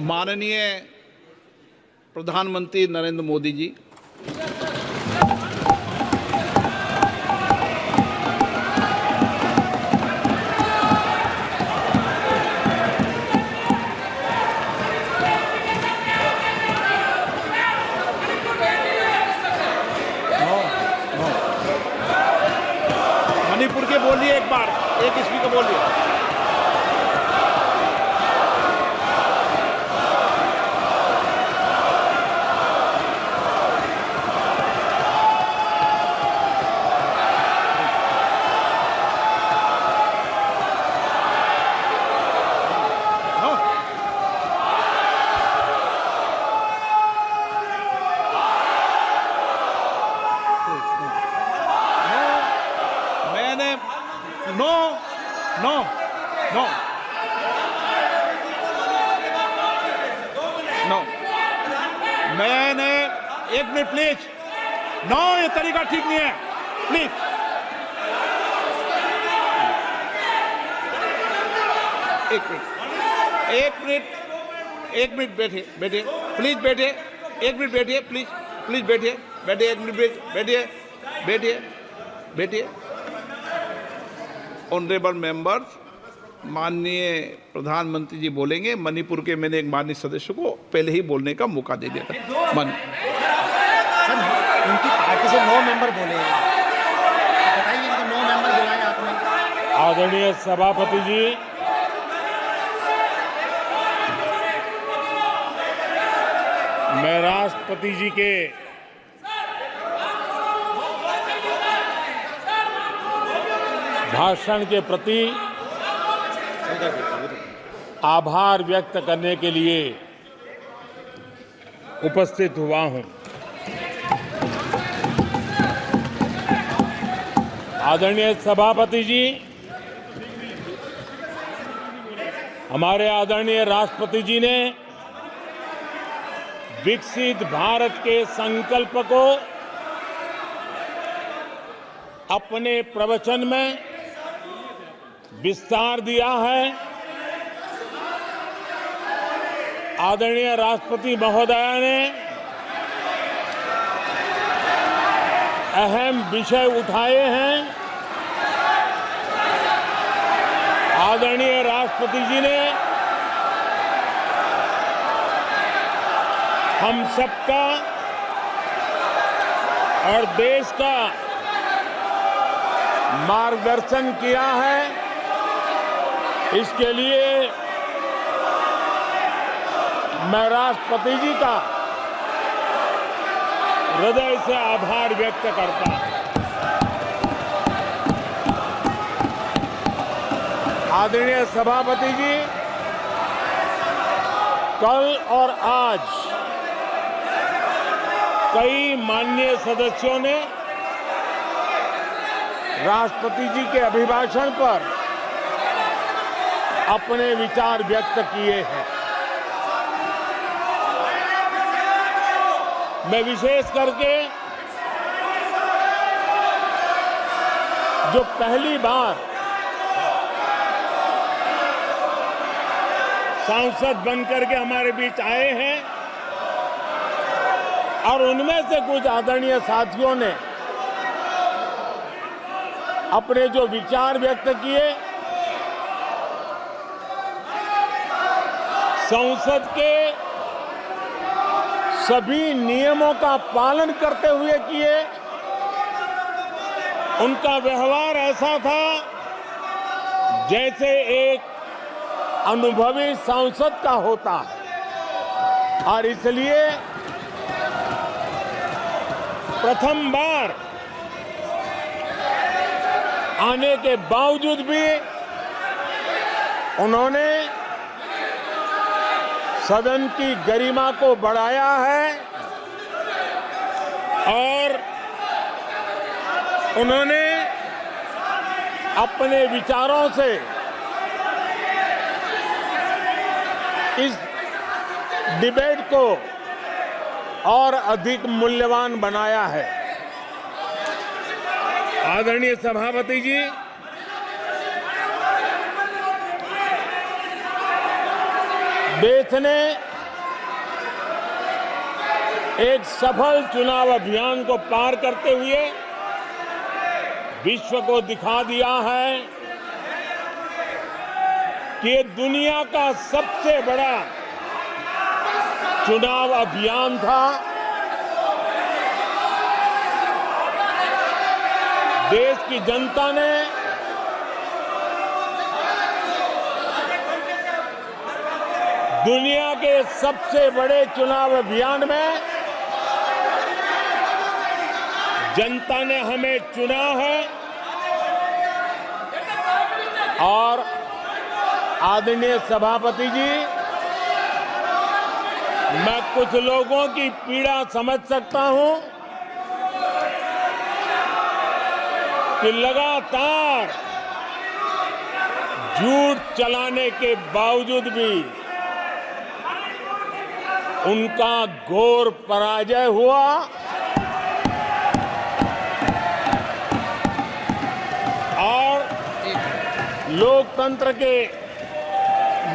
माननीय प्रधानमंत्री नरेंद्र मोदी जी, मणिपुर के बोलिए, एक बार एक स्पीकर बोलिए। नो नो नो नो मैंने, एक मिनट प्लीज, नो, ये तरीका ठीक नहीं है, प्लीज। एक मिनट बैठिए, प्लीज बैठिए, एक मिनट बैठिए, प्लीज बैठिए, एक मिनट बैठिए। ऑनरेबल मेंबर्स, माननीय प्रधानमंत्री जी बोलेंगे। मणिपुर के मैंने एक माननीय सदस्य को पहले ही बोलने का मौका दे दिया था। सर, उनकी पार्टी से 9 मेंबर बोले हैं, बताइए कि 9 मेंबर बुलाए आपने। आदरणीय सभापति जी, मैं राष्ट्रपति जी के भाषण के प्रति आभार व्यक्त करने के लिए उपस्थित हुआ हूं। आदरणीय सभापति जी, हमारे आदरणीय राष्ट्रपति जी ने विकसित भारत के संकल्प को अपने प्रवचन में विस्तार दिया है। आदरणीय राष्ट्रपति महोदया ने अहम विषय उठाए हैं। आदरणीय राष्ट्रपति जी ने हम सबका और देश का मार्गदर्शन किया है। इसके लिए मैं राष्ट्रपति जी का हृदय से आभार व्यक्त करता हूं। आदरणीय सभापति जी, कल और आज कई माननीय सदस्यों ने राष्ट्रपति जी के अभिभाषण पर अपने विचार व्यक्त किए हैं। मैं विशेष करके जो पहली बार सांसद बनकर के हमारे बीच आए हैं और उनमें से कुछ आदरणीय साथियों ने अपने जो विचार व्यक्त किए, संसद के सभी नियमों का पालन करते हुए किए। उनका व्यवहार ऐसा था जैसे एक अनुभवी सांसद का होता है, और इसलिए प्रथम बार आने के बावजूद भी उन्होंने सदन की गरिमा को बढ़ाया है और उन्होंने अपने विचारों से इस डिबेट को और अधिक मूल्यवान बनाया है। आदरणीय सभापति जी, देश ने एक सफल चुनाव अभियान को पार करते हुए विश्व को दिखा दिया है कि ये दुनिया का सबसे बड़ा चुनाव अभियान था। देश की जनता ने दुनिया के सबसे बड़े चुनाव अभियान में जनता ने हमें चुना है और आदरणीय सभापति जी, मैं कुछ लोगों की पीड़ा समझ सकता हूं कि लगातार झूठ चलाने के बावजूद भी उनका घोर पराजय हुआ और लोकतंत्र के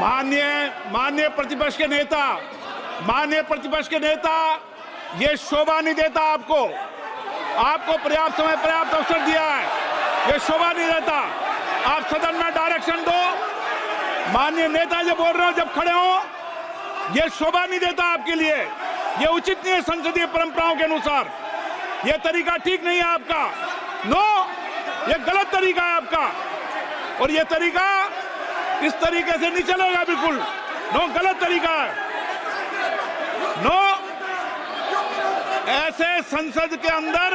माननीय प्रतिपक्ष के नेता, ये शोभा नहीं देता आपको पर्याप्त समय पर्याप्त अवसर दिया है, ये शोभा नहीं देता। आप सदन में डायरेक्शन दो। माननीय नेता जो बोल रहे हो जब खड़े हो, ये शोभा नहीं देता आपके लिए, ये उचित नहीं है संसदीय परंपराओं के अनुसार। ये तरीका ठीक नहीं है आपका। नो, ये गलत तरीका है आपका और ये तरीका इस तरीके से नहीं चलेगा बिल्कुल। नो, गलत तरीका है। नो, ऐसे संसद के अंदर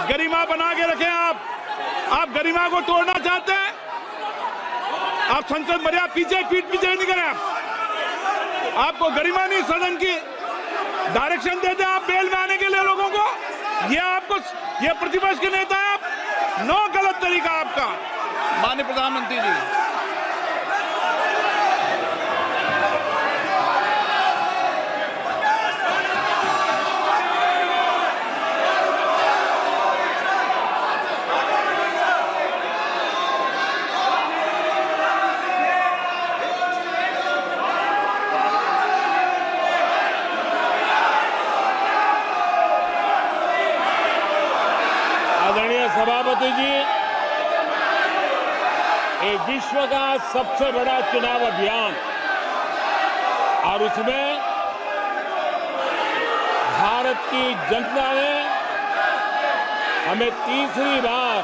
गरिमा बना के रखें आप गरिमा को तोड़ना चाहते हैं। आप संसद मर्यादा पीछे नहीं करें। आपको गरिमा नहीं, सदन की डायरेक्शन देते आप बेल में आने के लिए लोगों को। ये प्रतिपक्ष के नेता है आप। नो, गलत तरीका आपका। माननीय प्रधानमंत्री जी, आदरणीय सभापति जी, ये विश्व का सबसे बड़ा चुनाव अभियान और उसमें भारत की जनता ने हमें तीसरी बार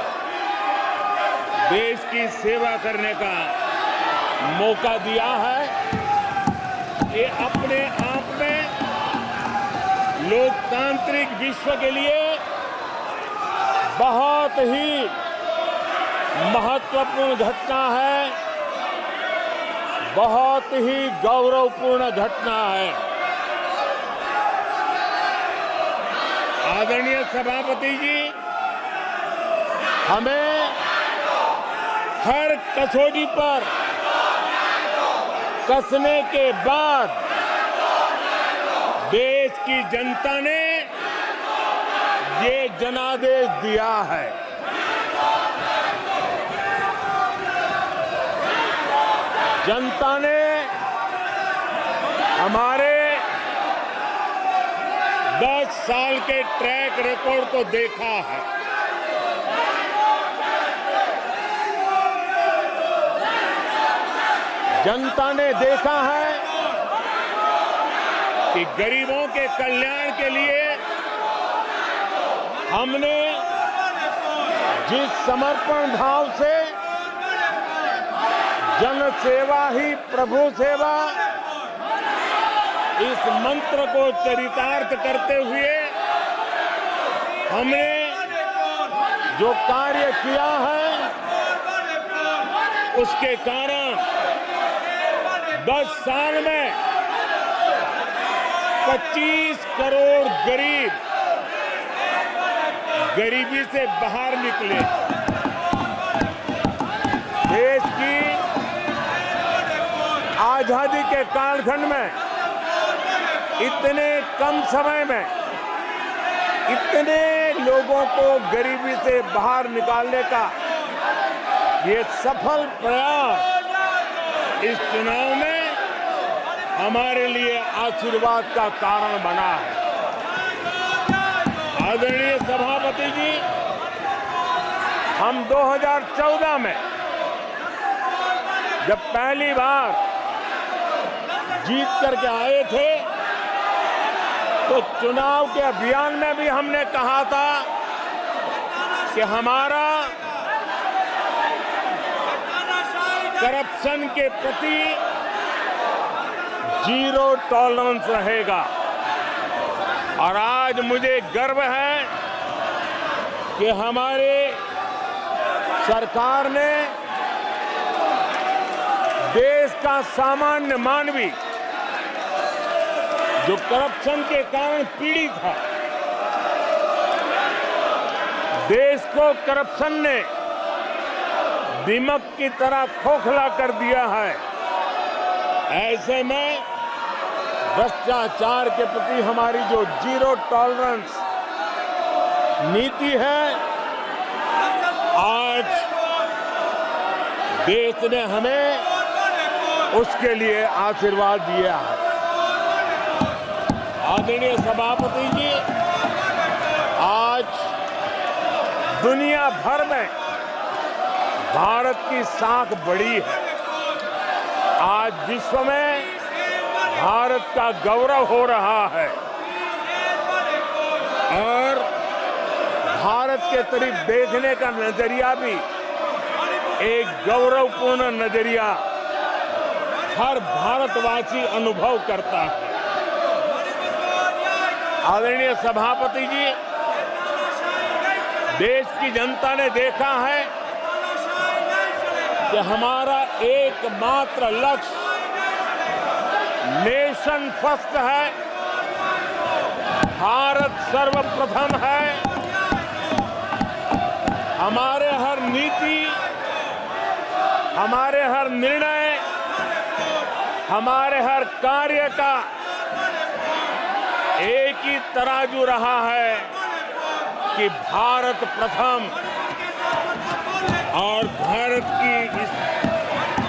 देश की सेवा करने का मौका दिया है। ये अपने आप में लोकतांत्रिक विश्व के लिए बहुत ही महत्वपूर्ण घटना है, बहुत ही गौरवपूर्ण घटना है। आदरणीय सभापति जी, हमें हर कसौटी पर कसने के बाद देश की जनता ने ये जनादेश दिया है। जनता ने हमारे 10 साल के ट्रैक रिकॉर्ड को देखा है। जनता ने देखा है कि गरीबों के कल्याण के लिए हमने जिस समर्पण भाव से जन सेवा ही प्रभु सेवा इस मंत्र को चरितार्थ करते हुए हमने जो कार्य किया है, उसके कारण 10 साल में 25 करोड़ गरीब गरीबी से बाहर निकले। देश की आजादी के कालखंड में इतने कम समय में इतने लोगों को गरीबी से बाहर निकालने का ये सफल प्रयास इस चुनाव में हमारे लिए आशीर्वाद का कारण बना है। आदरणीय सभापति जी, हम 2014 में जब पहली बार जीत करके आए थे तो चुनाव के अभियान में भी हमने कहा था कि हमारा करप्शन के प्रति जीरो टॉलरेंस रहेगा। और आज मुझे गर्व है कि हमारे सरकार ने देश का सामान्य मानवी जो करप्शन के कारण पीड़ित है, देश को करप्शन ने दीमक की तरह खोखला कर दिया है। ऐसे में भ्रष्टाचार के प्रति हमारी जो जीरो टॉलरेंस नीति है, आज देश ने हमें उसके लिए आशीर्वाद दिया है। आदरणीय सभापति जी, आज दुनिया भर में भारत की साख बढ़ी है। आज विश्व में भारत का गौरव हो रहा है और भारत के तरफ देखने का नजरिया भी एक गौरवपूर्ण नजरिया हर भारतवासी अनुभव करता है। आदरणीय सभापति जी, देश की जनता ने देखा है कि हमारा एकमात्र लक्ष्य नेशन फर्स्ट है, भारत सर्वप्रथम है। हमारे हर नीति, हमारे हर निर्णय, हमारे हर कार्य का एक ही तराजू रहा है कि भारत प्रथम। और भारत की इस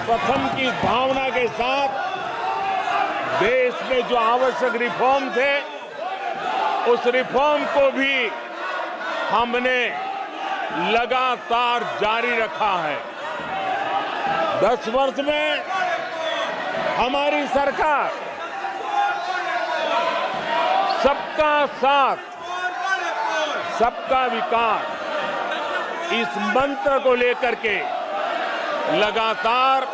प्रथम की भावना के साथ देश में जो आवश्यक रिफॉर्म थे, उस रिफॉर्म को भी हमने लगातार जारी रखा है। 10 वर्ष में हमारी सरकार सबका साथ, सबका विकास, इस मंत्र को लेकर के लगातार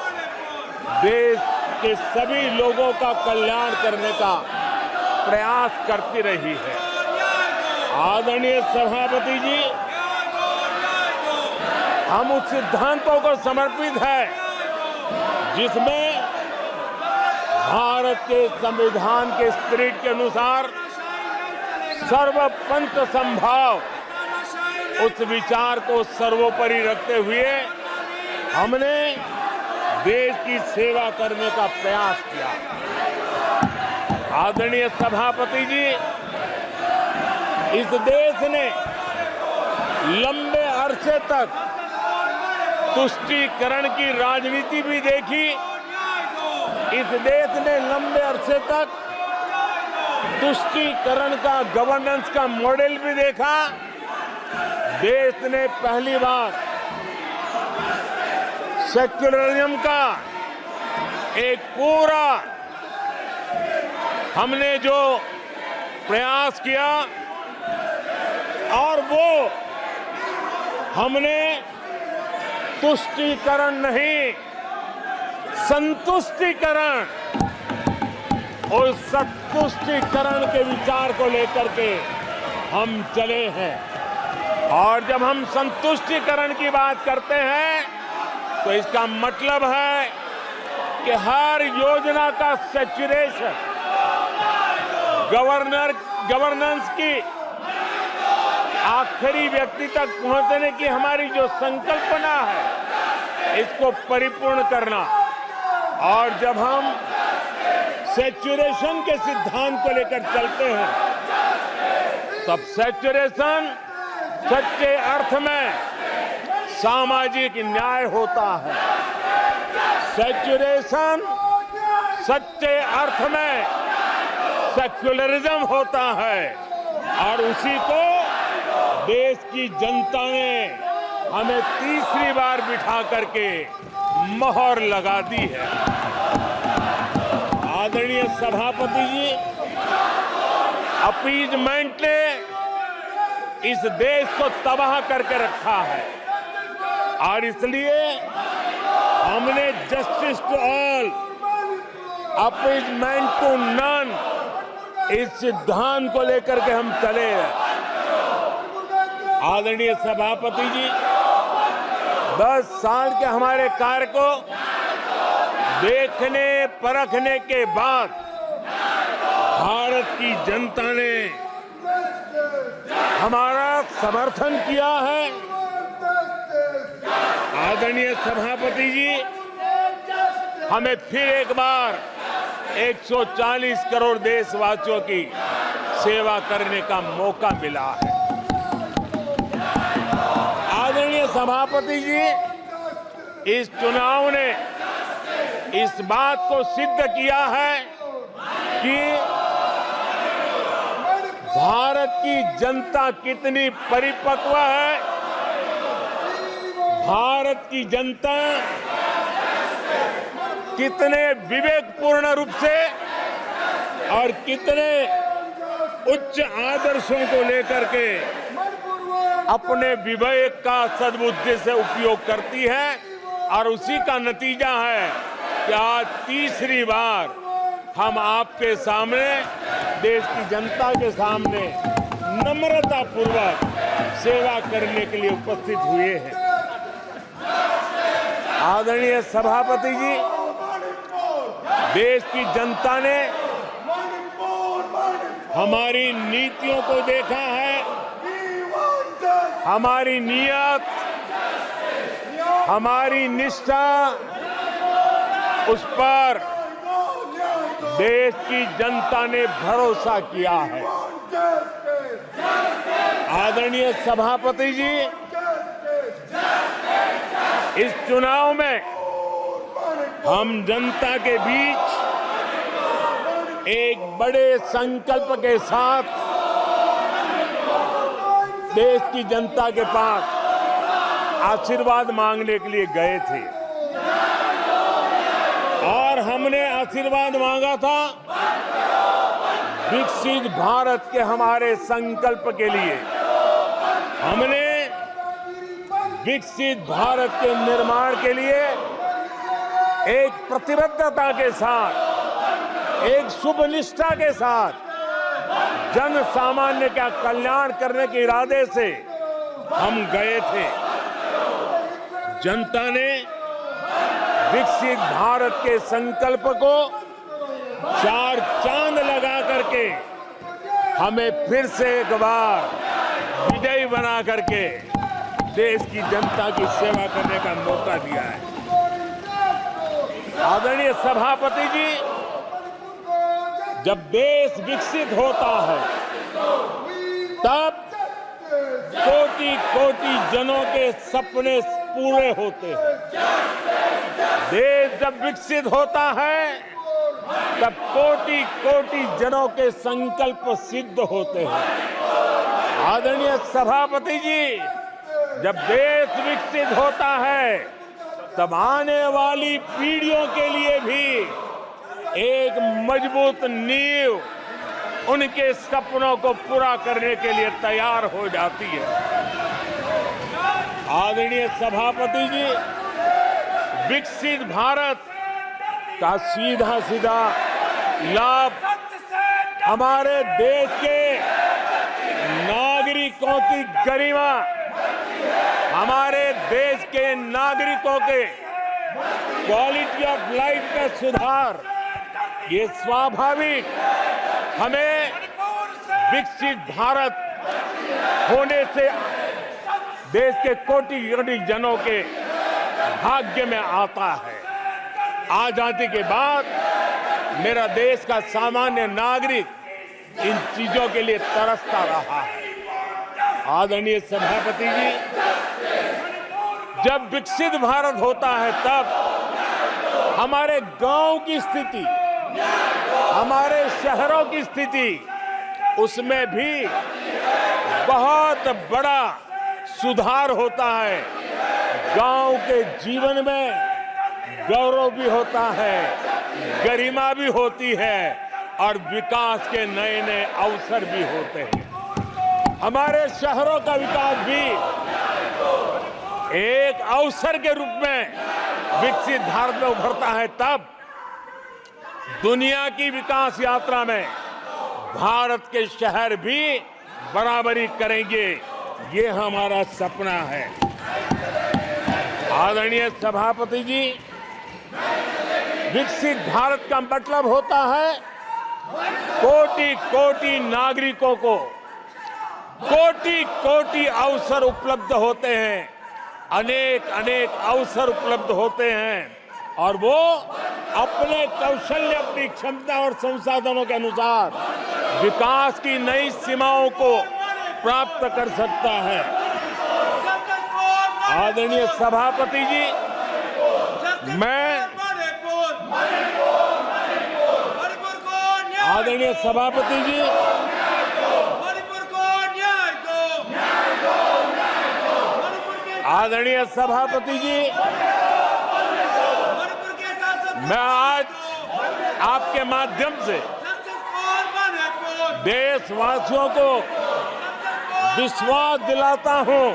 देश के सभी लोगों का कल्याण करने का प्रयास करती रही है। आदरणीय सभापति जी, हम उस सिद्धांतों को समर्पित है जिसमें भारत के संविधान के स्पिरिट के अनुसार सर्वपंथ संभाव, उस विचार को सर्वोपरि रखते हुए हमने देश की सेवा करने का प्रयास किया। आदरणीय सभापति जी, इस देश ने लंबे अरसे तक तुष्टीकरण की राजनीति भी देखी। इस देश ने लंबे अरसे तक तुष्टीकरण का गवर्नेंस का मॉडल भी देखा। देश ने पहली बार सेक्युलरिज्म का एक पूरा हमने जो प्रयास किया, और वो हमने तुष्टीकरण नहीं, संतुष्टीकरण, और संतुष्टीकरण के विचार को लेकर के हम चले हैं। और जब हम संतुष्टीकरण की बात करते हैं तो इसका मतलब है कि हर योजना का सैचुरेशन, गवर्नेंस की आखिरी व्यक्ति तक पहुंचने की हमारी जो संकल्पना है, इसको परिपूर्ण करना। और जब हम सैचुरेशन के सिद्धांत को लेकर चलते हैं, तब सैचुरेशन सच्चे अर्थ में सामाजिक न्याय होता है। सैचुरेशन सच्चे अर्थ में सेक्युलरिज्म होता है और उसी को देश की जनता ने हमें तीसरी बार बिठा करके मोहर लगा दी है। आदरणीय सभापति जी, अपीजमेंट ने इस देश को तबाह करके रखा है और इसलिए हमने justice to all, appeasement to none, इस सिद्धांत को लेकर के हम चले हैं। आदरणीय सभापति जी, 10 साल के हमारे कार्य को देखने परखने के बाद भारत की जनता ने हमारा समर्थन किया है। आदरणीय सभापति जी, हमें फिर एक बार 140 करोड़ देशवासियों की सेवा करने का मौका मिला है। आदरणीय सभापति जी, इस चुनाव ने इस बात को सिद्ध किया है कि भारत की जनता कितनी परिपक्व है, भारत की जनता कितने विवेकपूर्ण रूप से और कितने उच्च आदर्शों को लेकर के अपने विवेक का सद्बुद्धि से उपयोग करती है और उसी का नतीजा है कि आज तीसरी बार हम आपके सामने, देश की जनता के सामने नम्रतापूर्वक सेवा करने के लिए उपस्थित हुए हैं। आदरणीय सभापति जी, देश की जनता ने हमारी नीतियों को देखा है, हमारी नियत, हमारी निष्ठा, उस पर देश की जनता ने भरोसा किया है। आदरणीय सभापति जी, इस चुनाव में हम जनता के बीच एक बड़े संकल्प के साथ देश की जनता के पास आशीर्वाद मांगने के लिए गए थे और हमने आशीर्वाद मांगा था विकसित भारत के हमारे संकल्प के लिए। हमने विकसित भारत के निर्माण के लिए एक प्रतिबद्धता के साथ, एक शुभ निष्ठा के साथ जन सामान्य का कल्याण करने के इरादे से हम गए थे। जनता ने विकसित भारत के संकल्प को 4 चांद लगा करके हमें फिर से एक बार विजयी बना करके देश की जनता की सेवा करने का मौका दिया है। आदरणीय सभापति जी, जब देश विकसित होता है तब कोटि कोटि जनों के सपने पूरे होते हैं। देश जब विकसित होता है तब कोटि कोटि जनों के संकल्प सिद्ध होते हैं। आदरणीय सभापति जी, जब देश विकसित होता है तब आने वाली पीढ़ियों के लिए भी एक मजबूत नींव उनके सपनों को पूरा करने के लिए तैयार हो जाती है। आदरणीय सभापति जी, विकसित भारत का सीधा सीधा लाभ हमारे देश के नागरिकों की गरिमा, हमारे देश के नागरिकों के क्वालिटी ऑफ लाइफ में सुधार, ये स्वाभाविक हमें विकसित भारत होने से देश के कोटि कोटि जनों के भाग्य में आता है। आजादी के बाद मेरा देश का सामान्य नागरिक इन चीजों के लिए तरसता रहा है। आदरणीय सभापति जी, जब विकसित भारत होता है तब हमारे गांव की स्थिति, हमारे शहरों की स्थिति, उसमें भी बहुत बड़ा सुधार होता है। गांव के जीवन में गौरव भी होता है, गरिमा भी होती है और विकास के नए नए अवसर भी होते हैं। हमारे शहरों का विकास भी एक अवसर के रूप में विकसित भारत में उभरता है, तब दुनिया की विकास यात्रा में भारत के शहर भी बराबरी करेंगे। ये हमारा सपना है। आदरणीय सभापति जी, विकसित भारत का मतलब होता है कोटि कोटि नागरिकों को कोटि कोटि अवसर उपलब्ध होते हैं, अनेक अनेक अवसर उपलब्ध होते हैं और वो अपने कौशल्य, अपनी क्षमता और संसाधनों के अनुसार विकास की नई सीमाओं को प्राप्त कर सकता है। आदरणीय सभापति जी, आदरणीय सभापति जी, आदरणीय सभापति जी, मैं आज आपके माध्यम से देशवासियों को विश्वास दिलाता हूं,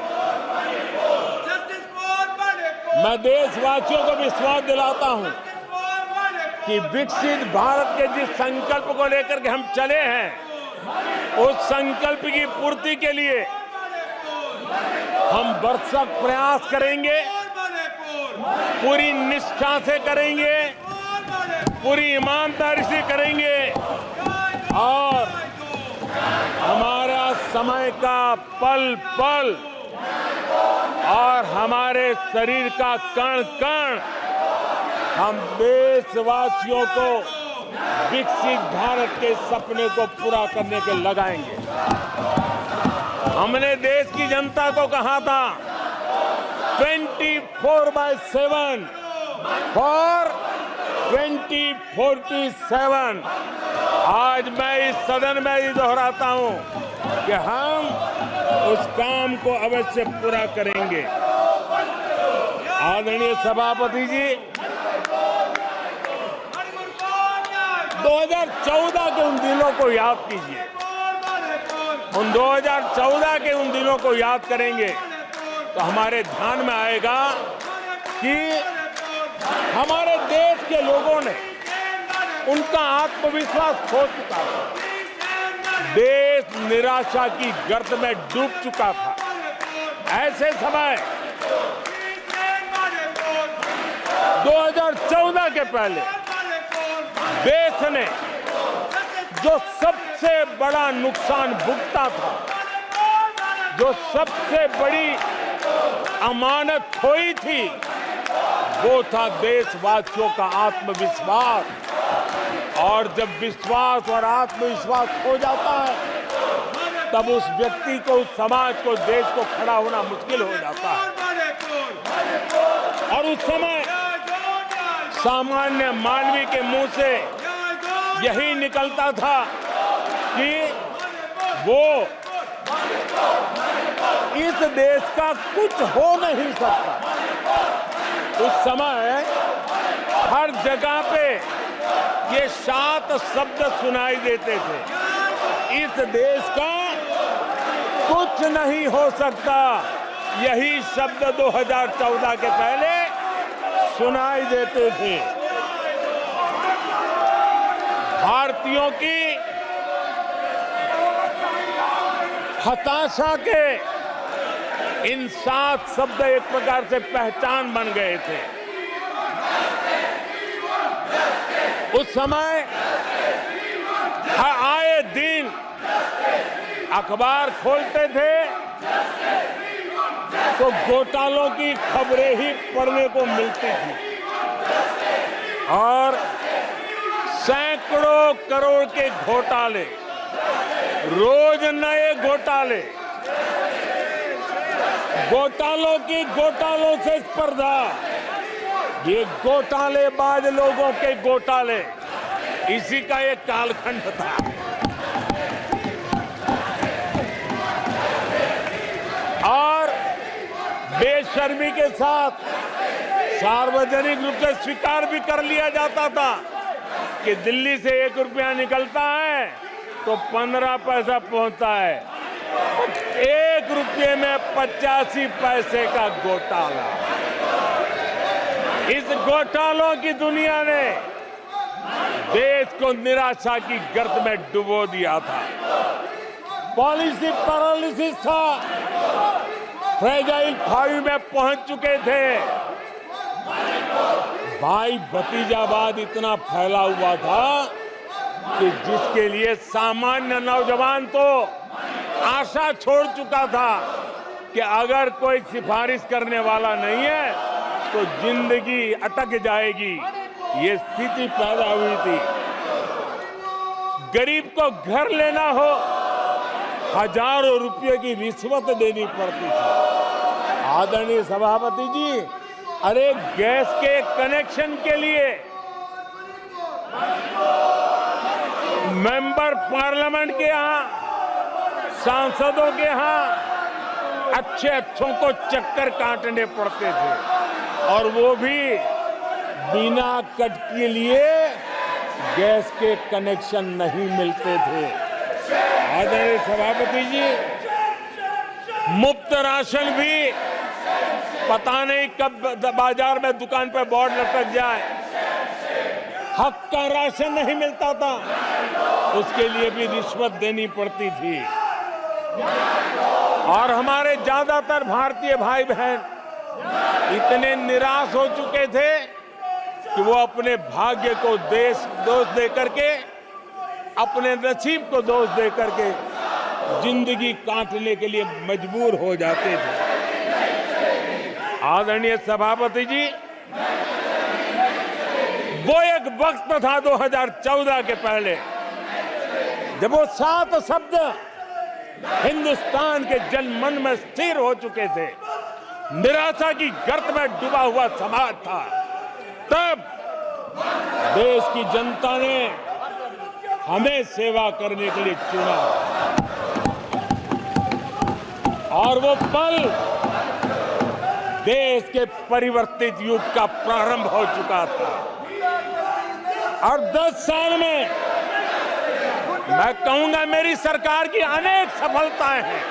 मैं देशवासियों को विश्वास दिलाता हूं कि विकसित भारत के जिस संकल्प को लेकर के हम चले हैं, उस संकल्प की पूर्ति के लिए हम भरसक प्रयास करेंगे, पूरी निष्ठा से करेंगे, पूरी ईमानदारी से करेंगे और हमारा समय का पल पल और हमारे शरीर का कण कण हम देशवासियों को विकसित भारत के सपने को पूरा करने के लगाएंगे। हमने देश की जनता को कहा था 24/7 फॉर 2047। आज मैं इस सदन में ही दोहराता हूं कि हम उस काम को अवश्य पूरा करेंगे। आदरणीय सभापति जी, 2014 के उन दिनों को याद कीजिए। उन 2014 के उन दिनों को याद करेंगे तो हमारे ध्यान में आएगा कि हमारे देश के लोगों ने उनका आत्मविश्वास खो चुका था। देश निराशा की गर्त में डूब चुका था। ऐसे समय 2014 के पहले देश ने जो सबसे बड़ा नुकसान भुगता था, जो सबसे बड़ी अमानत खोई थी, वो था देशवासियों का आत्मविश्वास। और जब विश्वास और आत्मविश्वास खो जाता है, तब उस व्यक्ति को, उस समाज को, देश को खड़ा होना मुश्किल हो जाता है। और उस समय सामान्य मानवी के मुंह से यही निकलता था कि वो इस देश का कुछ हो नहीं सकता। उस समय हर जगह पे ये 7 शब्द सुनाई देते थे, इस देश का कुछ नहीं हो सकता। यही शब्द 2014 के पहले सुनाई देते थे। भारतीयों की हताशा के इन 7 शब्द एक प्रकार से पहचान बन गए थे। उस समय आए दिन अखबार खोलते थे तो घोटालों की खबरें ही पढ़ने को मिलती थी और सैकड़ों करोड़ के घोटाले, रोज नए घोटाले, घोटालों से स्पर्धा, ये घोटालेबाज लोगों के घोटाले इसी का एक कालखंड था। और बेशर्मी के साथ सार्वजनिक रूप से स्वीकार भी कर लिया जाता था कि दिल्ली से 1 रुपया निकलता है तो 15 पैसा पहुंचता है। 1 रुपये में 85 पैसे का घोटाला। इस घोटालों की दुनिया ने देश को निराशा की गर्त में डुबो दिया था। पॉलिसी पैरालिसिस था। फ्रेजाइल 5 में पहुंच चुके थे। भाई भतीजावाद इतना फैला हुआ था कि जिसके लिए सामान्य नौजवान तो आशा छोड़ चुका था कि अगर कोई सिफारिश करने वाला नहीं है तो जिंदगी अटक जाएगी। ये स्थिति पैदा हुई थी। गरीब को घर लेना हो, हजारों रुपए की रिश्वत देनी पड़ती थी। आदरणीय सभापति जी, अरे गैस के कनेक्शन के लिए मेंबर पार्लियामेंट के यहाँ, सांसदों के यहाँ अच्छों को चक्कर काटने पड़ते थे और वो भी बिना कट के लिए गैस के कनेक्शन नहीं मिलते थे। आदरणीय सभापति जी, मुफ्त राशन भी पता नहीं कब बाजार में दुकान पर बोर्ड लटक जाए, हक का राशन नहीं मिलता था, उसके लिए भी रिश्वत देनी पड़ती थी। और हमारे ज्यादातर भारतीय भाई बहन इतने निराश हो चुके थे कि वो अपने भाग्य को दोष दे करके, अपने नसीब को दोष दे करके जिंदगी काटने के लिए मजबूर हो जाते थे। आदरणीय सभापति जी, वो एक वक्त था 2014 के पहले जब वो 7 शब्द हिंदुस्तान के जनमन में स्थिर हो चुके थे। निराशा की गर्त में डूबा हुआ समाज था। तब देश की जनता ने हमें सेवा करने के लिए चुना और वो पल देश के परिवर्तित युग का प्रारंभ हो चुका था। और 10 साल में मैं कहूंगा मेरी सरकार की अनेक सफलताएं हैं,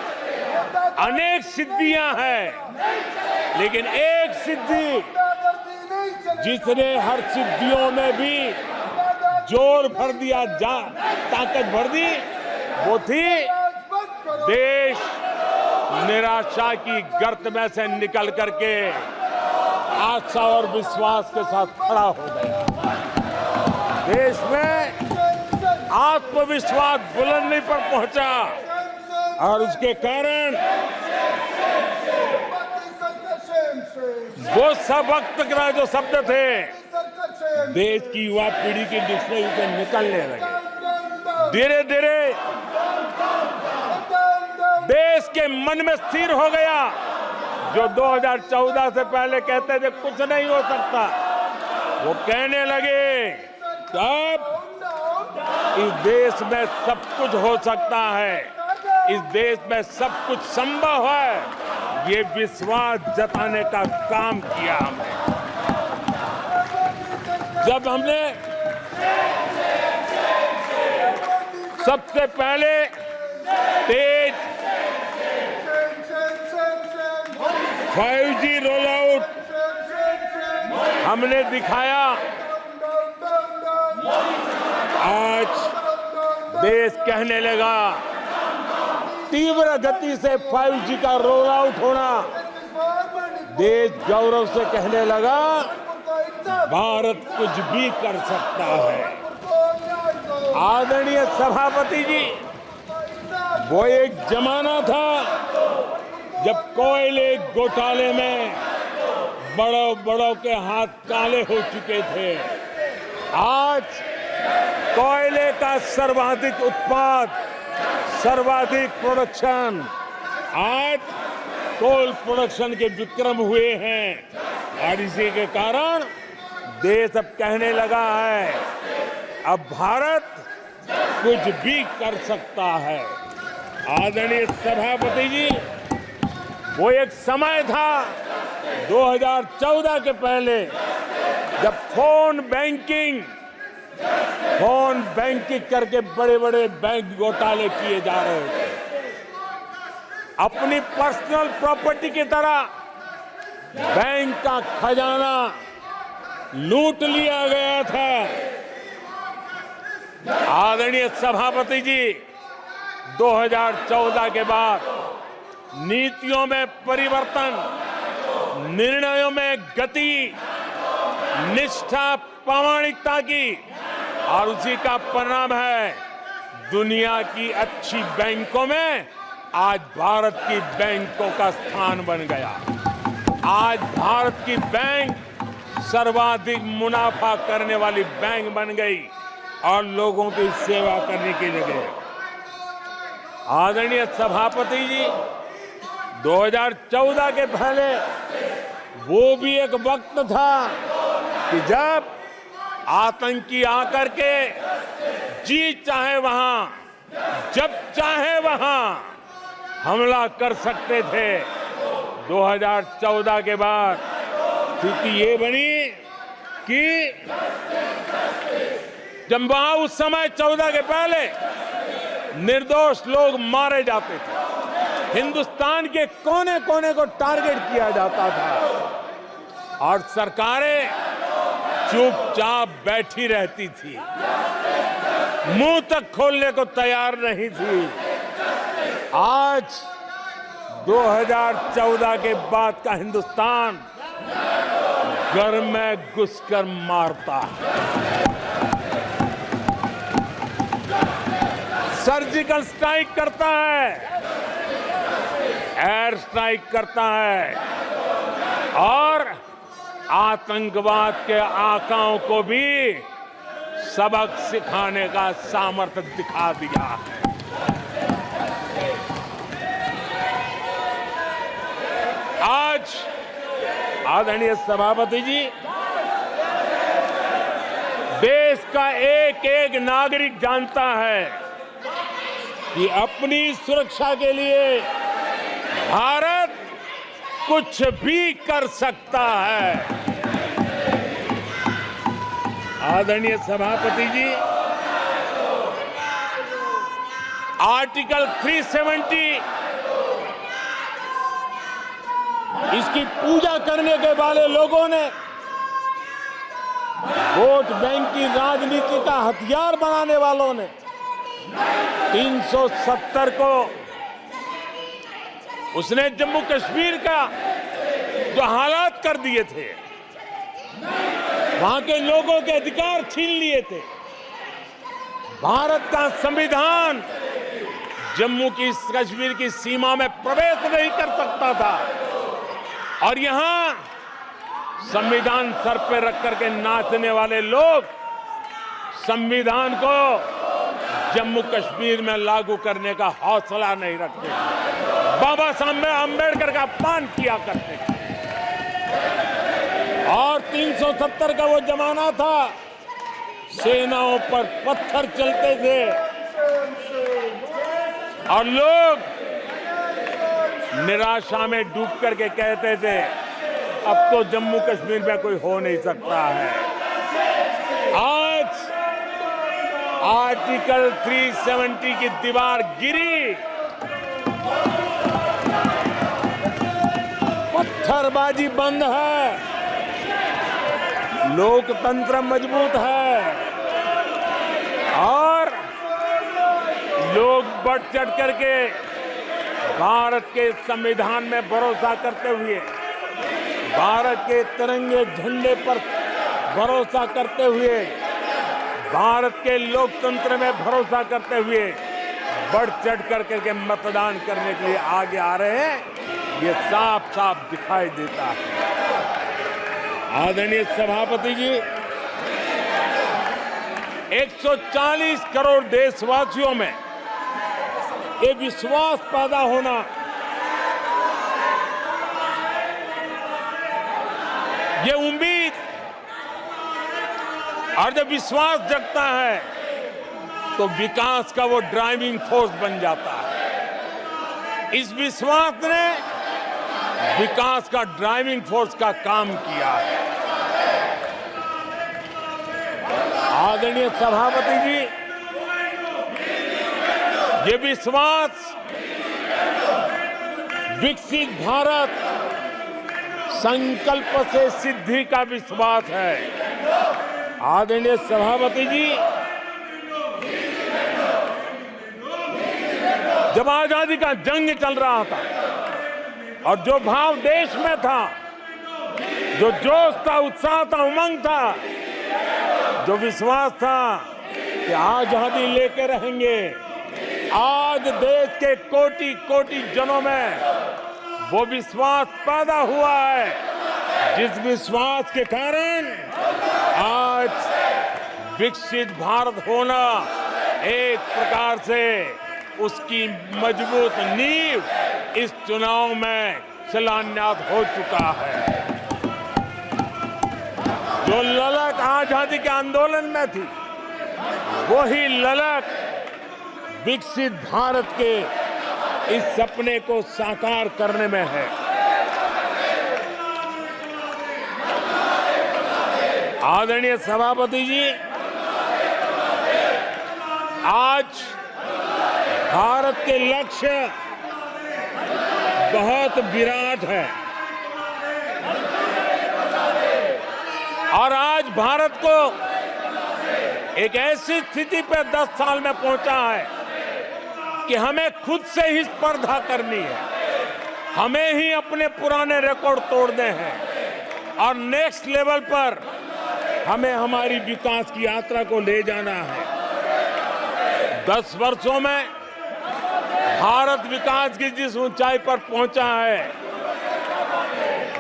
अनेक सिद्धियां हैं, लेकिन एक सिद्धि जिसने हर सिद्धियों में भी जोर भर दिया, ताकत भर दी, वो थी देश निराशा की गर्त में से निकल करके आशा और विश्वास के साथ खड़ा हो गया। देश में आत्मविश्वास बुलंदी पर पहुंचा और उसके कारण वो सब वक्त का जो शब्द थे देश की युवा पीढ़ी की डिक्शनरी से निकलने लगे। धीरे धीरे देश के मन में स्थिर हो गया। जो 2014 से पहले कहते थे कुछ नहीं हो सकता, वो कहने लगे कि अब इस देश में सब कुछ हो सकता है, इस देश में सब कुछ संभव है। ये विश्वास जताने का काम किया हमने। जब हमने सबसे पहले तेज 5G रोल आउट हमने दिखाया, आज देश कहने लगा तीव्र गति से 5G का रोल आउट होना। देश गौरव से कहने लगा भारत कुछ भी कर सकता है। आदरणीय सभापति जी, वो एक जमाना था जब कोयले घोटाले में बड़ों के हाथ काले हो चुके थे। आज कोयले का सर्वाधिक उत्पाद, सर्वाधिक प्रोडक्शन, आज कोल प्रोडक्शन के विक्रम हुए हैं और इसी के कारण देश अब कहने लगा है अब भारत कुछ भी कर सकता है। आदरणीय सभापति जी, वो एक समय था 2014 के पहले जब फोन बैंकिंग करके बड़े बड़े बैंक घोटाले किए जा रहे थे। अपनी पर्सनल प्रॉपर्टी की तरह बैंक का खजाना लूट लिया गया था। आदरणीय सभापति जी, 2014 के बाद नीतियों में परिवर्तन, निर्णयों में गति, निष्ठा, प्रामाणिकता की, और उसी का परिणाम है दुनिया की अच्छी बैंकों में आज भारत की बैंकों का स्थान बन गया। आज भारत की बैंक सर्वाधिक मुनाफा करने वाली बैंक बन गई और लोगों की सेवा करने के लिए गए। आदरणीय सभापति जी, 2014 के पहले वो भी एक वक्त था कि जब आतंकी आकर के जी चाहे वहां, जब चाहे वहां हमला कर सकते थे। 2014 के बाद स्थिति ये बनी कि जब वहां उस समय 14 के पहले निर्दोष लोग मारे जाते थे, हिंदुस्तान के कोने कोने को टारगेट किया जाता था और सरकारें चुपचाप बैठी रहती थी, मुंह तक खोलने को तैयार नहीं थी। आज 2014 के बाद का हिंदुस्तान घर में घुसकर मारता है, सर्जिकल स्ट्राइक करता है, एयर स्ट्राइक करता है और आतंकवाद के आकाओं को भी सबक सिखाने का सामर्थ्य दिखा दिया है। आज आदरणीय सभापति जी, देश का एक एक नागरिक जानता है कि अपनी सुरक्षा के लिए भारत कुछ भी कर सकता है। आदरणीय सभापति जी, आर्टिकल 370 इसकी पूजा करने के वाले लोगों ने, वोट बैंक की राजनीति का हथियार बनाने वालों ने 370 को उसने जम्मू कश्मीर का जो हालात कर दिए थे, वहां के लोगों के अधिकार छीन लिए थे। भारत का संविधान जम्मू की कश्मीर की सीमा में प्रवेश नहीं कर सकता था और यहां संविधान सर पे रख करके नाचने वाले लोग संविधान को जम्मू कश्मीर में लागू करने का हौसला नहीं रखते, बाबा साहब अम्बेडकर का अपमान किया करते थे। और 370 का वो जमाना था, सेनाओं पर पत्थर चलते थे और लोग निराशा में डूब करके कहते थे अब तो जम्मू कश्मीर में कोई हो नहीं सकता है। आज आर्टिकल 370 की दीवार गिरी, पत्थरबाजी बंद है, लोकतंत्र मजबूत है और लोग बढ़ चढ़ करके भारत के संविधान में भरोसा करते हुए, भारत के तिरंगे झंडे पर भरोसा करते हुए, भारत के लोकतंत्र में भरोसा करते हुए बढ़ चढ़ करके मतदान करने के लिए आगे आ रहे हैं। ये साफ साफ दिखाई देता है। आदरणीय सभापति जी, 140 करोड़ देशवासियों में ये विश्वास पैदा होना, ये उम्मीद और जब विश्वास जगता है तो विकास का वो ड्राइविंग फोर्स बन जाता है। इस विश्वास ने विकास का ड्राइविंग फोर्स का काम किया है। आदरणीय सभापति जी, ये विश्वास विकसित भारत संकल्प से सिद्धि का विश्वास है। आदरणीय सभापति जी, जब आजादी का जंग चल रहा था और जो भाव देश में था, जो जोश था, उत्साह था, उमंग था, जो विश्वास था कि आजादी लेके रहेंगे, आज देश के कोटि कोटि जनों में वो विश्वास पैदा हुआ है, जिस विश्वास के कारण आज विकसित भारत होना एक प्रकार से उसकी मजबूत नींव इस चुनाव में शिलान्यास हो चुका है। जो ललक आजादी के आंदोलन में थी, वही ललक विकसित भारत के इस सपने को साकार करने में है। आदरणीय सभापति जी, आज भारत के लक्ष्य बहुत विराट है और आज भारत को एक ऐसी स्थिति पे 10 साल में पहुंचा है कि हमें खुद से ही स्पर्धा करनी है, हमें ही अपने पुराने रिकॉर्ड तोड़ने हैं और नेक्स्ट लेवल पर हमें हमारी विकास की यात्रा को ले जाना है। 10 वर्षों में भारत विकास की जिस ऊंचाई पर पहुंचा है,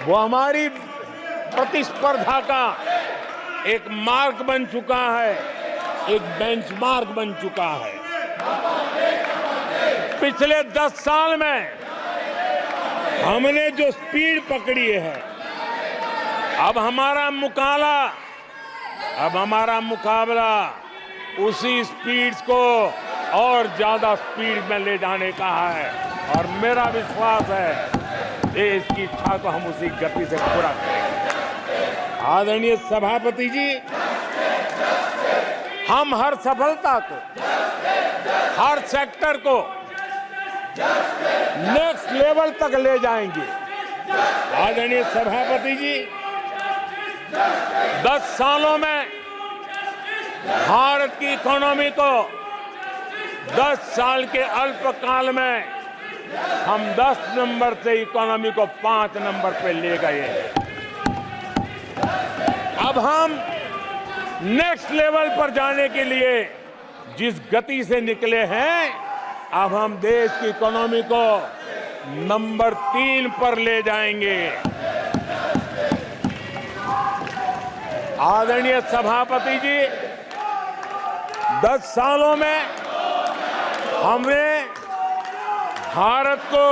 वो हमारी प्रतिस्पर्धा का एक मार्ग बन चुका है, एक बेंचमार्क बन चुका है। पिछले 10 साल में हमने जो स्पीड पकड़ी है, अब हमारा मुकाबला उसी स्पीड को और ज्यादा स्पीड में ले जाने का है और मेरा विश्वास है देश की इच्छा को हम उसी गति से पूरा करेंगे। आदरणीय सभापति जी, हम हर सफलता को, हर सेक्टर को नेक्स्ट लेवल तक ले जाएंगे। आदरणीय सभापति जी, 10 सालों में भारत की इकोनॉमी को 10 साल के अल्पकाल में हम 10 नंबर से इकोनॉमी को 5 नंबर पे ले गए। अब हम नेक्स्ट लेवल पर जाने के लिए जिस गति से निकले हैं, अब हम देश की इकोनॉमी को नंबर 3 पर ले जाएंगे। आदरणीय सभापति जी, 10 सालों में हमने भारत को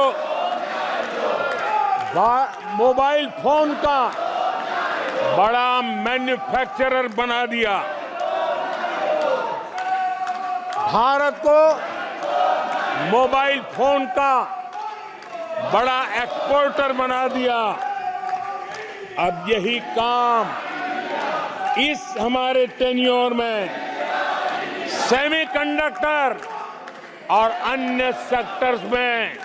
मोबाइल फोन का बड़ा मैन्युफैक्चरर बना दिया, भारत को मोबाइल फोन का बड़ा एक्सपोर्टर बना दिया। अब यही काम इस हमारे टेन्योर में सेमीकंडक्टर और अन्य सेक्टर्स में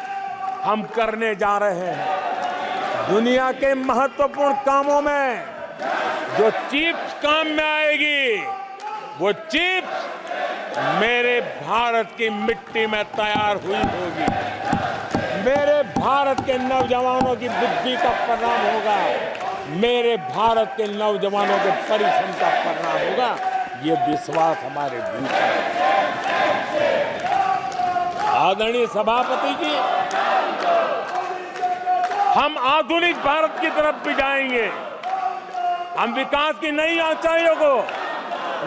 हम करने जा रहे हैं। दुनिया के महत्वपूर्ण कामों में जो चिप्स काम में आएगी, वो चिप्स मेरे भारत की मिट्टी में तैयार हुई होगी, मेरे भारत के नौजवानों की बुद्धि का परिणाम होगा, मेरे भारत के नौजवानों के परिश्रम का परिणाम होगा। ये विश्वास हमारे भीतर है। आदरणीय सभापति जी, हम आधुनिक भारत की तरफ भी जाएंगे, हम विकास की नई ऊंचाइयों को,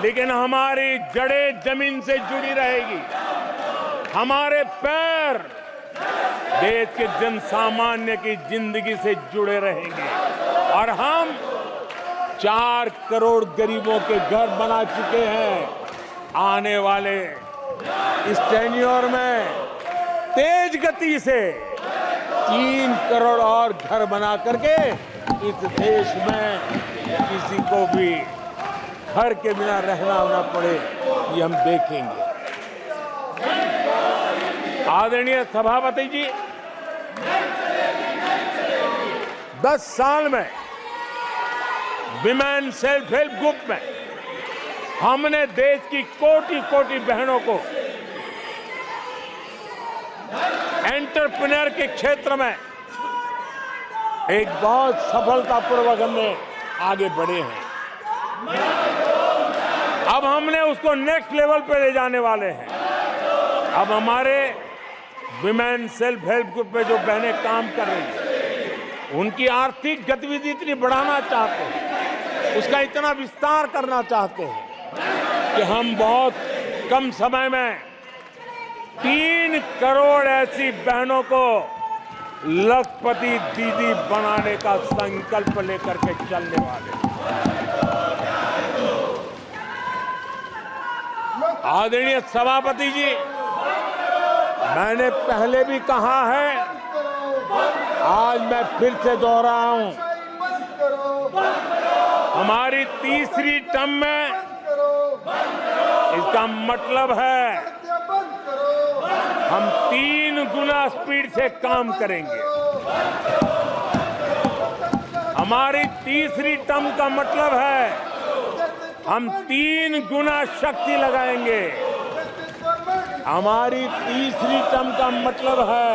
लेकिन हमारी जड़ें जमीन से जुड़ी रहेगी, हमारे पैर देश के जन सामान्य की जिंदगी से जुड़े रहेंगे और हम 4 करोड़ गरीबों के घर बना चुके हैं। आने वाले इस टेन्योर में तेज गति से 3 करोड़ और घर बना करके इस देश में किसी को भी घर के बिना रहना ना पड़े, ये हम देखेंगे। आदरणीय सभापति जी, 10 साल में विमेन सेल्फ हेल्प ग्रुप में हमने देश की कोटि-कोटि बहनों को एंटरप्रेन्योर के क्षेत्र में एक बहुत सफलतापूर्वक हमने आगे बढ़े हैं। अब हमने उसको नेक्स्ट लेवल पे ले जाने वाले हैं। अब हमारे विमेन सेल्फ हेल्प ग्रुप में जो बहनें काम कर रही हैं, उनकी आर्थिक गतिविधि इतनी बढ़ाना चाहते हैं, उसका इतना विस्तार करना चाहते हैं कि हम बहुत कम समय में 3 करोड़ ऐसी बहनों को लखपति दीदी बनाने का संकल्प लेकर के चलने वाले हैं। आदरणीय सभापति जी, मैंने पहले भी कहा है, आज मैं फिर से दोहराया हूं, हमारी तीसरी टर्म में इसका मतलब है हम 3 गुना स्पीड से काम करेंगे। हमारी तीसरी टर्म का मतलब है हम 3 गुना शक्ति लगाएंगे। हमारी तीसरी टर्म का मतलब है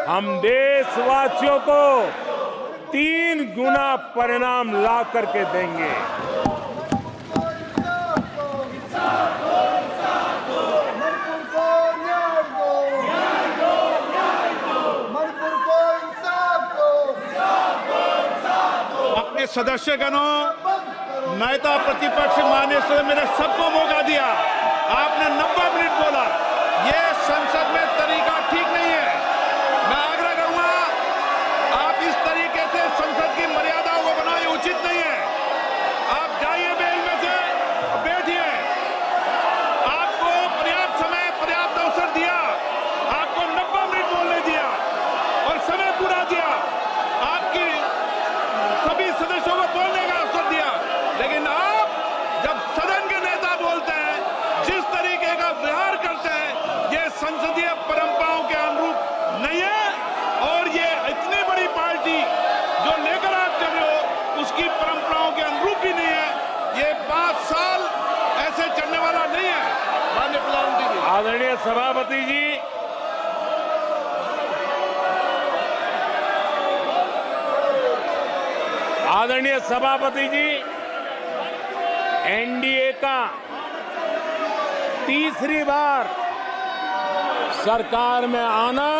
हम देशवासियों को 3 गुना परिणाम ला करके देंगे। अपने सदस्यगणों, नेता प्रतिपक्ष माननीय सदस्य, मैंने सबको मौका दिया। आपने 90 मिनट बोला, ये संसद में तरीका ठीक नहीं है। मैं आग्रह करूंगा, आप इस तरीके से संसद की मर्यादाओं को बनाए, उचित नहीं है। आप जाइए बेल में से, बैठिए। आपको पर्याप्त समय, पर्याप्त अवसर दिया। आपको 90 मिनट बोलने दिया और समय पूरा दिया। आपकी सभी सदस्यों को बोलने का अवसर दिया, लेकिन आप जब सदन के नेता बोलते हैं, जिस तरीके का व्यवहार करते हैं, ये संसदीय परंपराओं के अनुरूप नहीं है। और ये इतनी बड़ी पार्टी जो लेकर आप चल रहे हो, उसकी परंपराओं के अनुरूप भी नहीं है। ये 5 साल ऐसे चलने वाला नहीं है। माननीय प्रधानमंत्री जी। आदरणीय सभापति जी, आदरणीय सभापति जी, एनडीए का तीसरी बार सरकार में आना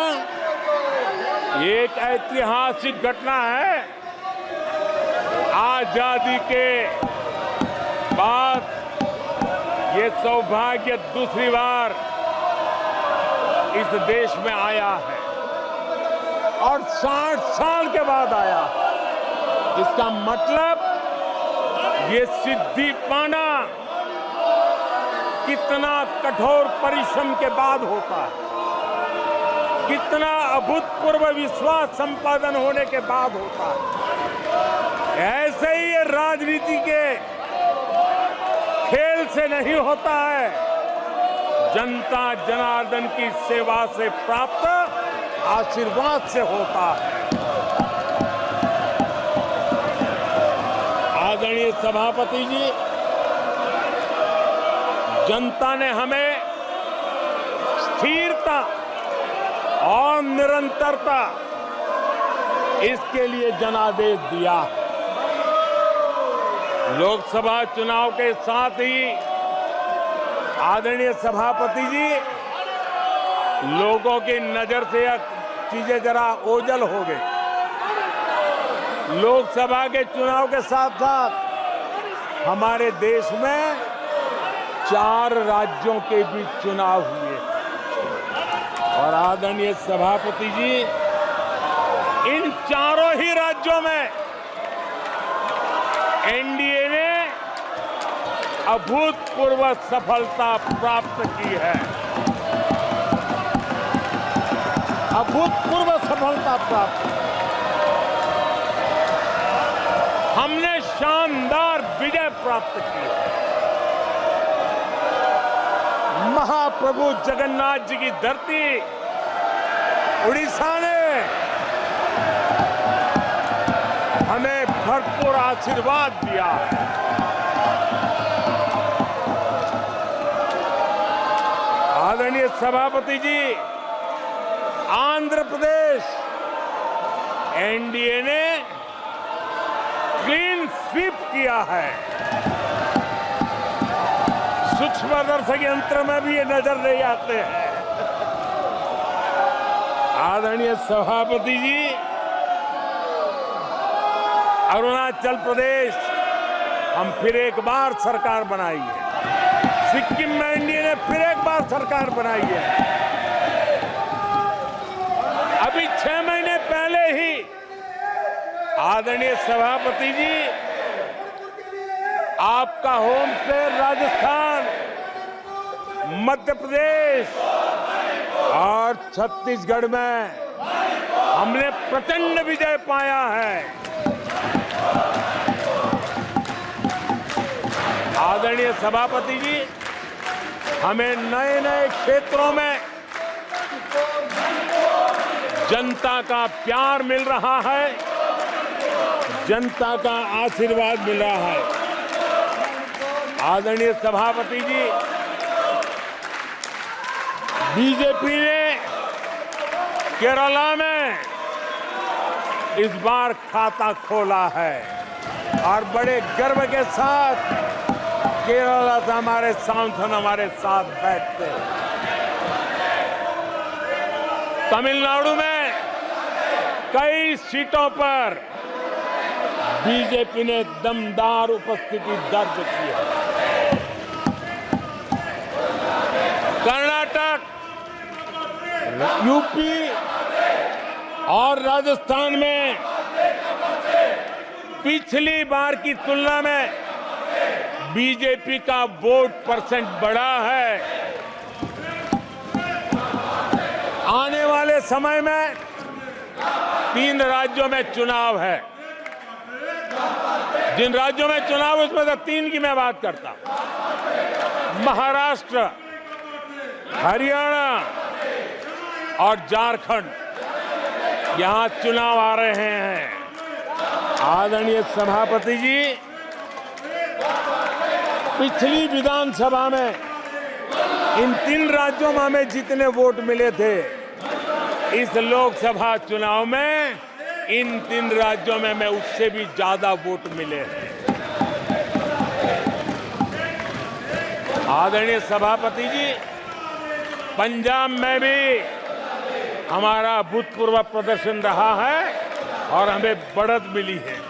एक ऐतिहासिक घटना है। आजादी के बाद ये सौभाग्य दूसरी बार इस देश में आया है और 60 साल के बाद आया है। इसका मतलब ये सिद्धि पाना कितना कठोर परिश्रम के बाद होता है, कितना अभूतपूर्व विश्वास संपादन होने के बाद होता है। ऐसे ही ये राजनीति के खेल से नहीं होता है, जनता जनार्दन की सेवा से प्राप्त आशीर्वाद से होता है। आदरणीय सभापति जी, जनता ने हमें स्थिरता और निरंतरता, इसके लिए जनादेश दिया। लोकसभा चुनाव के साथ ही आदरणीय सभापति जी, लोगों की नजर से यह चीजें जरा ओझल हो गई। लोकसभा के चुनाव के साथ साथ हमारे देश में 4 राज्यों के बीच चुनाव हुए और आदरणीय सभापति जी, इन चारों ही राज्यों में एनडीए ने अभूतपूर्व सफलता प्राप्त की है। अभूतपूर्व सफलता प्राप्त। हमने शानदार विजय प्राप्त की है। महाप्रभु जगन्नाथ जी की धरती उड़ीसा ने हमें भरपूर आशीर्वाद दिया है। आदरणीय सभापति जी, आंध्र प्रदेश एनडीए ने क्लीन स्वीप किया है। सूक्ष्मदर्शक यंत्र में भी ये नजर नहीं आते हैं। आदरणीय सभापति जी, अरुणाचल प्रदेश हम फिर एक बार सरकार बनाई है। सिक्किम में एनडीए ने फिर एक बार सरकार बनाई है। अभी 6 महीने पहले ही आदरणीय सभापति जी, आपका होम स्टेट राजस्थान, मध्य प्रदेश और छत्तीसगढ़ में हमने प्रचंड विजय पाया है। आदरणीय सभापति जी, हमें नए नए क्षेत्रों में जनता का प्यार मिल रहा है, जनता का आशीर्वाद मिल रहा है। आदरणीय सभापति जी, बीजेपी ने केरला में इस बार खाता खोला है और बड़े गर्व के साथ केरला से हमारे सांसद हमारे साथ बैठते हैं। तमिलनाडु में कई सीटों पर बीजेपी ने दमदार उपस्थिति दर्ज की है। कर्नाटक, यूपी और राजस्थान में पिछली बार की तुलना में बीजेपी का वोट परसेंट बढ़ा है। आने वाले समय में 3 राज्यों में चुनाव है। जिन राज्यों में चुनाव है उसमें से 3 की मैं बात करता हूं। महाराष्ट्र, हरियाणा और झारखंड, यहां चुनाव आ रहे हैं। आदरणीय सभापति जी, पिछली विधानसभा में इन 3 राज्यों में हमें जितने वोट मिले थे, इस लोकसभा चुनाव में इन 3 राज्यों में हमें उससे भी ज्यादा वोट मिले हैं। आदरणीय सभापति जी, पंजाब में भी हमारा अभूतपूर्व प्रदर्शन रहा है और हमें बढ़त मिली है।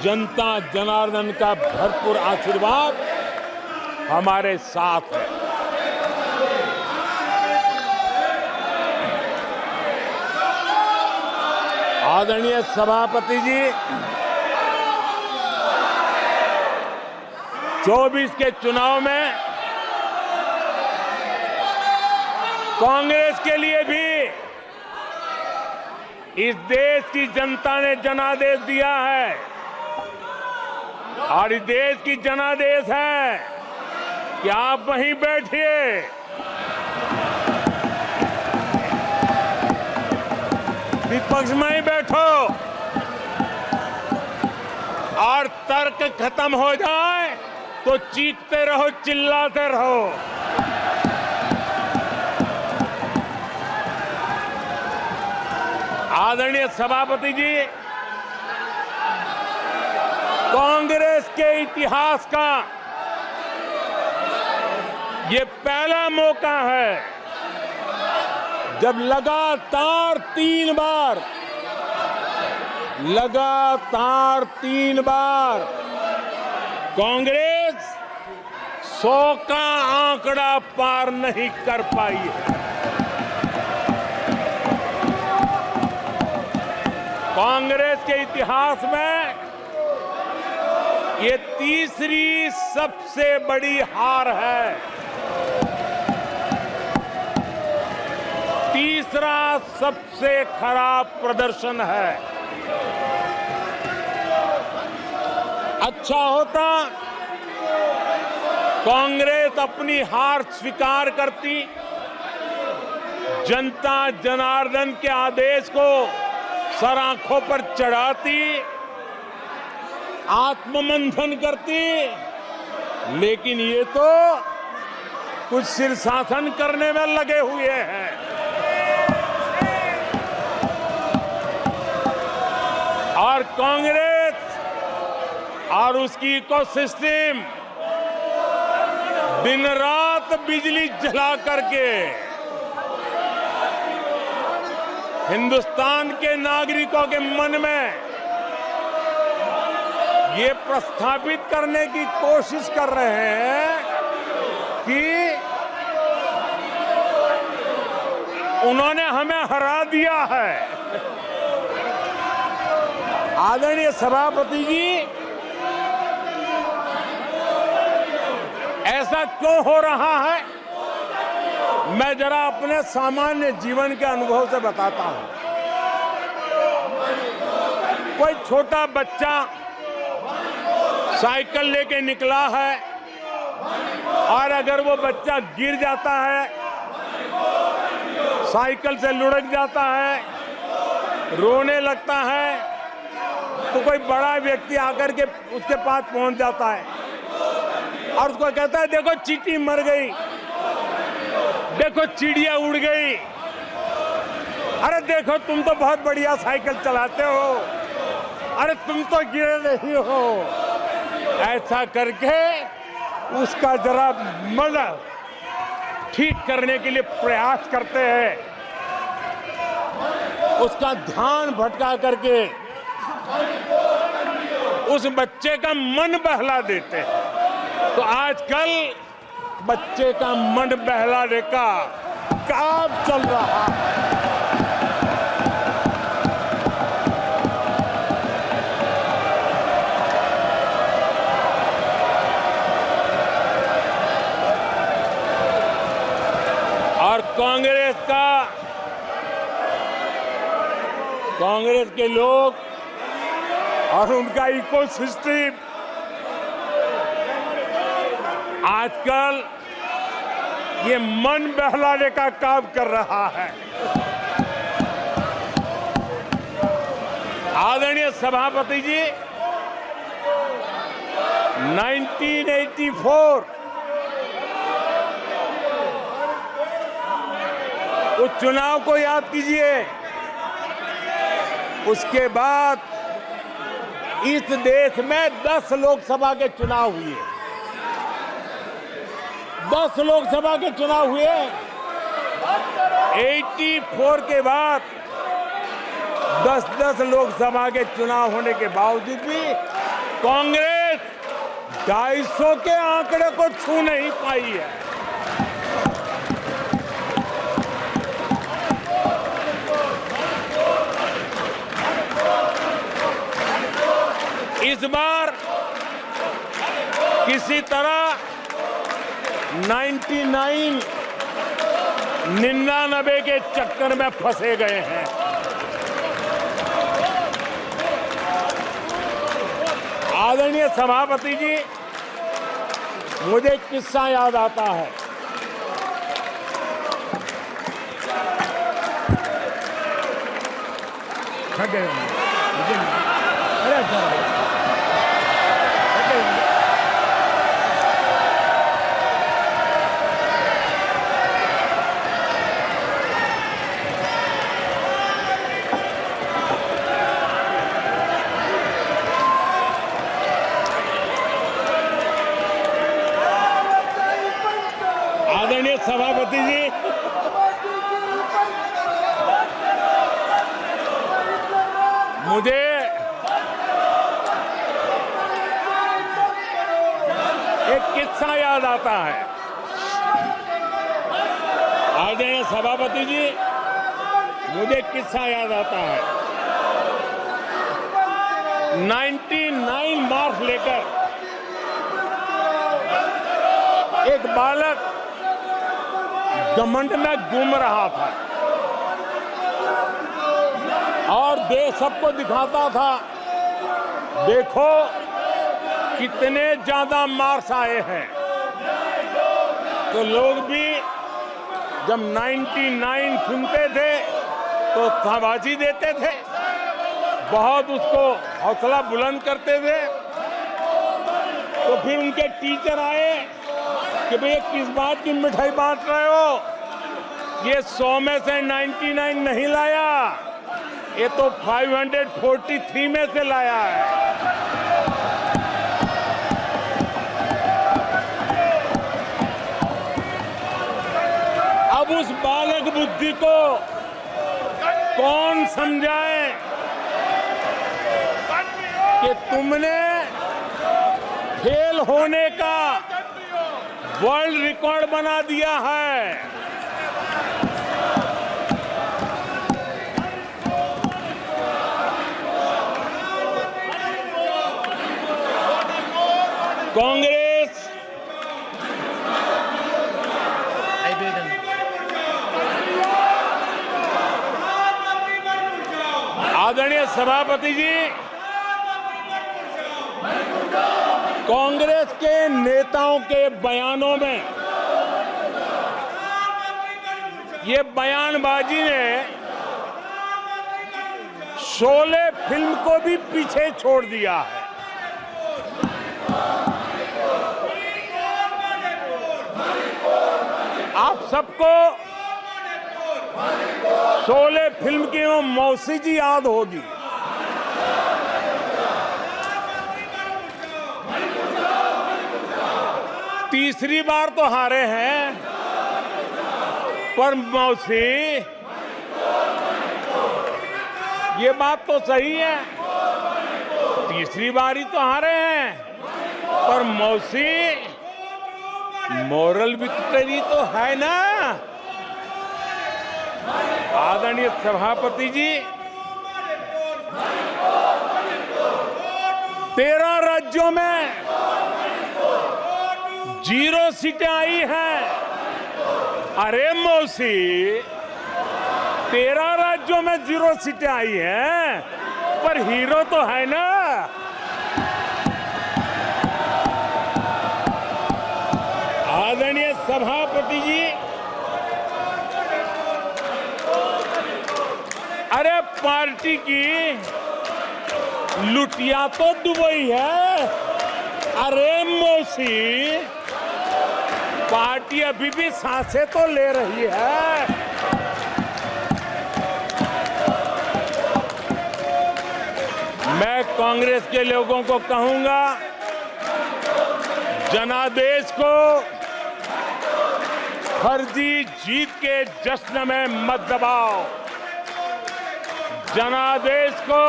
जनता जनार्दन का भरपूर आशीर्वाद हमारे साथ है। आदरणीय सभापति जी, 24 के चुनाव में कांग्रेस के लिए भी इस देश की जनता ने जनादेश दिया है और इस देश की जनादेश है कि आप वहीं बैठिए, विपक्ष में ही बैठो और तर्क खत्म हो जाए तो चीखते रहो, चिल्लाते रहो। आदरणीय सभापति जी, कांग्रेस के इतिहास का ये पहला मौका है जब लगातार 3 बार कांग्रेस 100 का आंकड़ा पार नहीं कर पाई है। कांग्रेस के इतिहास में ये तीसरी सबसे बड़ी हार है। तीसरा सबसे खराब प्रदर्शन है। अच्छा होता कांग्रेस अपनी हार स्वीकार करती, जनता जनार्दन के आदेश को सर आंखों पर चढ़ाती, आत्ममंथन करती, लेकिन ये तो कुछ शीर्षासन करने में लगे हुए हैं। और कांग्रेस और उसकी इकोसिस्टम दिन रात बिजली जला करके हिंदुस्तान के नागरिकों के मन में ये प्रस्थापित करने की कोशिश कर रहे हैं कि उन्होंने हमें हरा दिया है। आदरणीय सभापति जी, ऐसा क्यों हो रहा है, मैं जरा अपने सामान्य जीवन के अनुभव से बताता हूं। कोई छोटा बच्चा साइकिल लेके निकला है और अगर वो बच्चा गिर जाता है, साइकिल से लुढ़क जाता है, रोने लगता है, तो कोई बड़ा व्यक्ति आकर के उसके पास पहुंच जाता है और उसको कहता है, देखो चींटी मर गई, देखो चिड़िया उड़ गई, अरे देखो तुम तो बहुत बढ़िया साइकिल चलाते हो, अरे तुम तो गिरे नहीं हो। ऐसा करके उसका जरा मन ठीक करने के लिए प्रयास करते हैं, उसका ध्यान भटका करके उस बच्चे का मन बहला देते हैं। तो आजकल बच्चे का मन बहलाने का काम चल रहा है। और कांग्रेस के लोग और उनका इकोसिस्टम आजकल ये मन बहलाने का काम कर रहा है। आदरणीय सभापति जी, 1984 उस चुनाव को याद कीजिए। उसके बाद इस देश में 10 लोकसभा के चुनाव हुए। 10 लोकसभा के चुनाव हुए। 84 के बाद 10-10 लोकसभा के चुनाव होने के बावजूद भी कांग्रेस 250 के आंकड़े को छू नहीं पाई है। इस बार किसी तरह 99 के चक्कर में फंसे गए हैं। आदरणीय सभापति जी, मुझे एक किस्सा याद आता है। आदरणीय सभापति जी, मुझे एक किस्सा याद आता है। आदरणीय सभापति जी, मुझे एक किस्सा याद आता है। 99 मार्क्स लेकर एक बालक घमंड में घूम रहा था और देश सबको दिखाता था, देखो कितने ज्यादा मार्क्स आए हैं। तो लोग भी जब 99 सुनते थे तो शाबाशी देते थे, बहुत उसको हौसला बुलंद करते थे। तो फिर उनके टीचर आए कि भैया किस बात की मिठाई बांट रहे हो, ये 100 में से 99 नहीं लाया, ये तो 543 में से लाया है। अब उस बालक बुद्धि को कौन समझाए कि तुमने फेल होने का वर्ल्ड रिकॉर्ड बना दिया है। कांग्रेस आदरणीय सभापति जी, कांग्रेस के नेताओं के बयानों में ये बयानबाजी ने शोले फिल्म को भी पीछे छोड़ दिया है। आप सबको शोले फिल्म की वो मौसी जी याद होगी। तीसरी बार तो हारे हैं, पर मौसी ये बात तो सही है, तीसरी बारी तो हारे हैं, पर मौसी मोरल विक्ट्री तो है ना। आदरणीय सभापति जी, 13 राज्यों में 0 सीटें आई हैं। अरे मौसी, 13 राज्यों में 0 सीटें आई हैं, पर हीरो तो है ना। आदरणीय सभापति जी, अरे पार्टी की लुटिया तो दुबई है। अरे मौसी, पार्टी अभी भी सांसें तो ले रही है। मैं कांग्रेस के लोगों को कहूंगा, जनादेश को फर्जी जीत के जश्न में मत दबाओ। जनादेश को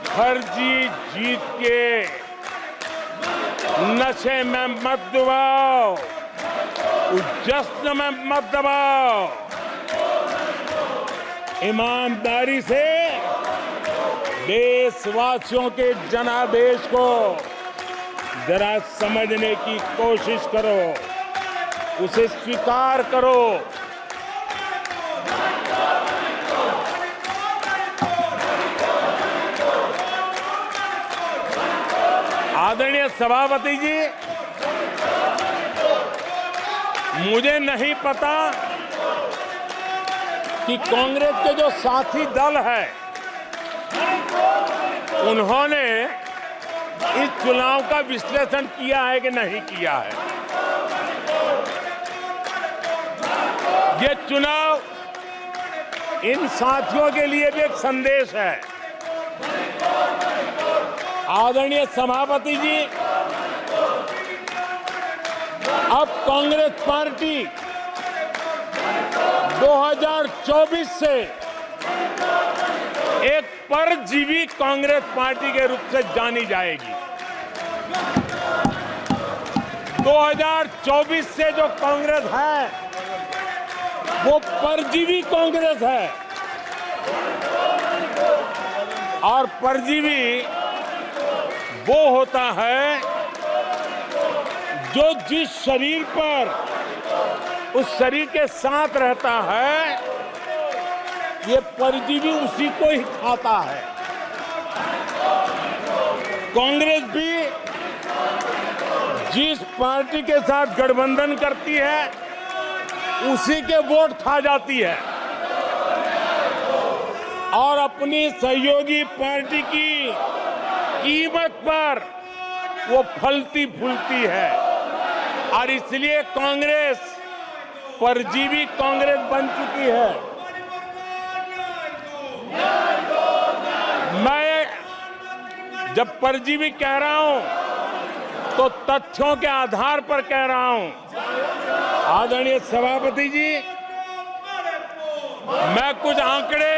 फर्जी जीत के नशे में मत दबाओ, उस जश्न में मत दबाओ। ईमानदारी से देशवासियों के जनादेश को जरा समझने की कोशिश करो, उसे स्वीकार करो। आदरणीय सभापति जी, मुझे नहीं पता कि कांग्रेस के जो साथी दल है, उन्होंने इस चुनाव का विश्लेषण किया है कि नहीं किया है। ये चुनाव इन साथियों के लिए भी एक संदेश है। आदरणीय सभापति जी, अब कांग्रेस पार्टी 2024 से एक परजीवी कांग्रेस पार्टी के रूप से जानी जाएगी। 2024 से जो कांग्रेस है वो परजीवी कांग्रेस है, और परजीवी वो होता है जो जिस शरीर पर उस शरीर के साथ रहता है, ये परजीवी उसी को ही खाता है। कांग्रेस भी जिस पार्टी के साथ गठबंधन करती है, उसी के वोट खा जाती है और अपनी सहयोगी पार्टी की कीमत पर वो फलती फूलती है। और इसलिए कांग्रेस परजीवी कांग्रेस बन चुकी है। मैं जब परजीवी कह रहा हूं तो तथ्यों के आधार पर कह रहा हूं। आदरणीय सभापति जी, मैं कुछ आंकड़े